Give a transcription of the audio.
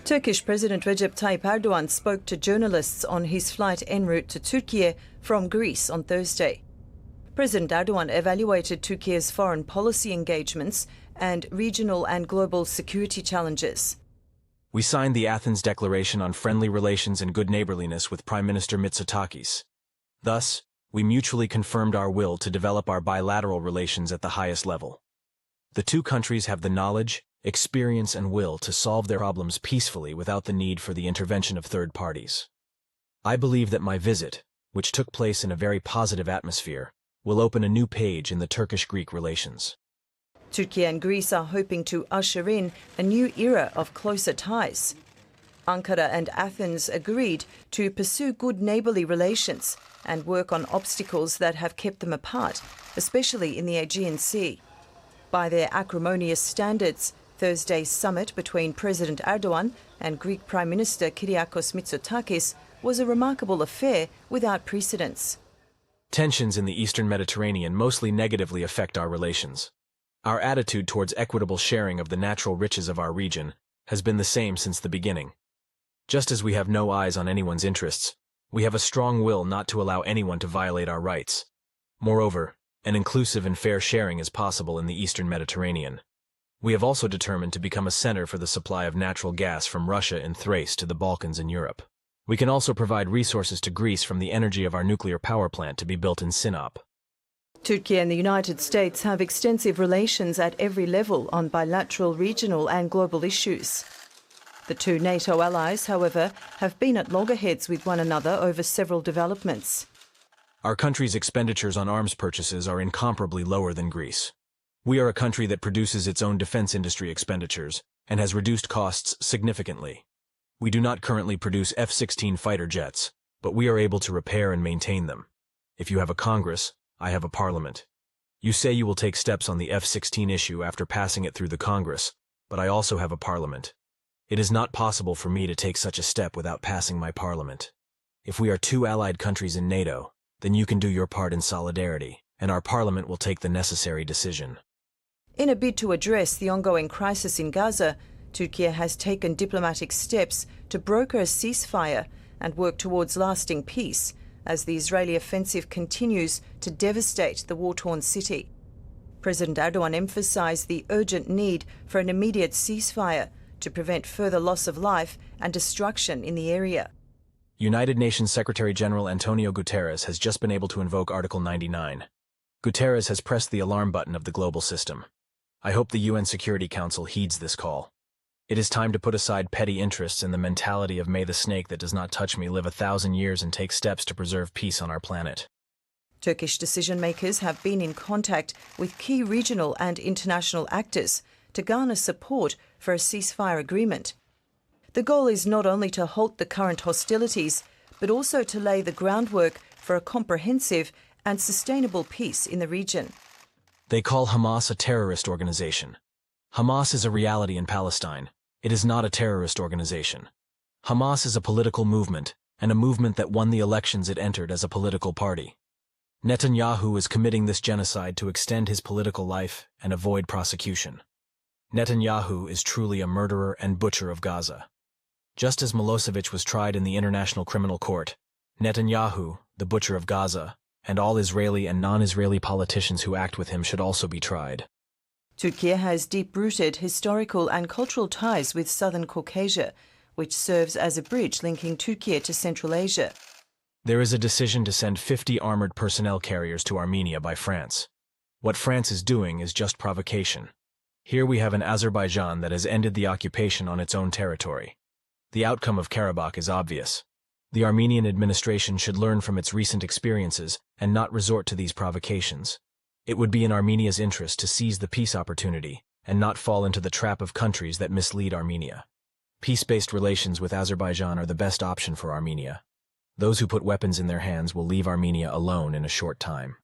Turkish President Recep Tayyip Erdoğan spoke to journalists on his flight en route to Turkey from Greece on Thursday. President Erdoğan evaluated Turkey's foreign policy engagements and regional and global security challenges. We signed the Athens Declaration on Friendly Relations and Good Neighborliness with Prime Minister Mitsotakis. Thus, we mutually confirmed our will to develop our bilateral relations at the highest level. The two countries have the knowledge, experience and will to solve their problems peacefully without the need for the intervention of third parties. I believe that my visit, which took place in a very positive atmosphere, will open a new page in the Turkish-Greek relations. Turkey and Greece are hoping to usher in a new era of closer ties. Ankara and Athens agreed to pursue good neighbourly relations and work on obstacles that have kept them apart, especially in the Aegean Sea. By their acrimonious standards, Thursday's summit between President Erdoğan and Greek Prime Minister Kyriakos Mitsotakis was a remarkable affair without precedents. Tensions in the Eastern Mediterranean mostly negatively affect our relations. Our attitude towards equitable sharing of the natural riches of our region has been the same since the beginning. Just as we have no eyes on anyone's interests, we have a strong will not to allow anyone to violate our rights. Moreover, an inclusive and fair sharing is possible in the Eastern Mediterranean. We have also determined to become a center for the supply of natural gas from Russia and Thrace to the Balkans and Europe. We can also provide resources to Greece from the energy of our nuclear power plant to be built in Sinop. Turkey and the United States have extensive relations at every level on bilateral, regional and global issues. The two NATO allies, however, have been at loggerheads with one another over several developments. Our country's expenditures on arms purchases are incomparably lower than Greece. We are a country that produces its own defense industry expenditures and has reduced costs significantly. We do not currently produce F-16 fighter jets, but we are able to repair and maintain them. If you have a Congress, I have a Parliament. You say you will take steps on the F-16 issue after passing it through the Congress, but I also have a Parliament. It is not possible for me to take such a step without passing my Parliament. If we are two allied countries in NATO, then you can do your part in solidarity, and our Parliament will take the necessary decision. In a bid to address the ongoing crisis in Gaza, Turkey has taken diplomatic steps to broker a ceasefire and work towards lasting peace as the Israeli offensive continues to devastate the war-torn city. President Erdoğan emphasized the urgent need for an immediate ceasefire to prevent further loss of life and destruction in the area. United Nations Secretary-General Antonio Guterres has just been able to invoke Article 99. Guterres has pressed the alarm button of the global system. I hope the UN Security Council heeds this call. It is time to put aside petty interests and the mentality of may the snake that does not touch me live 1,000 years and take steps to preserve peace on our planet. Turkish decision-makers have been in contact with key regional and international actors to garner support for a ceasefire agreement. The goal is not only to halt the current hostilities, but also to lay the groundwork for a comprehensive and sustainable peace in the region. They call Hamas a terrorist organization. Hamas is a reality in Palestine. It is not a terrorist organization. Hamas is a political movement, and a movement that won the elections it entered as a political party. Netanyahu is committing this genocide to extend his political life and avoid prosecution. Netanyahu is truly a murderer and butcher of Gaza. Just as Milosevic was tried in the International Criminal Court, Netanyahu, the butcher of Gaza, and all Israeli and non-Israeli politicians who act with him should also be tried. Turkey has deep-rooted historical and cultural ties with southern Caucasia, which serves as a bridge linking Turkey to Central Asia. There is a decision to send 50 armored personnel carriers to Armenia by France. What France is doing is just provocation. Here we have an Azerbaijan that has ended the occupation on its own territory. The outcome of Karabakh is obvious. The Armenian administration should learn from its recent experiences and not resort to these provocations. It would be in Armenia's interest to seize the peace opportunity and not fall into the trap of countries that mislead Armenia. Peace-based relations with Azerbaijan are the best option for Armenia. Those who put weapons in their hands will leave Armenia alone in a short time.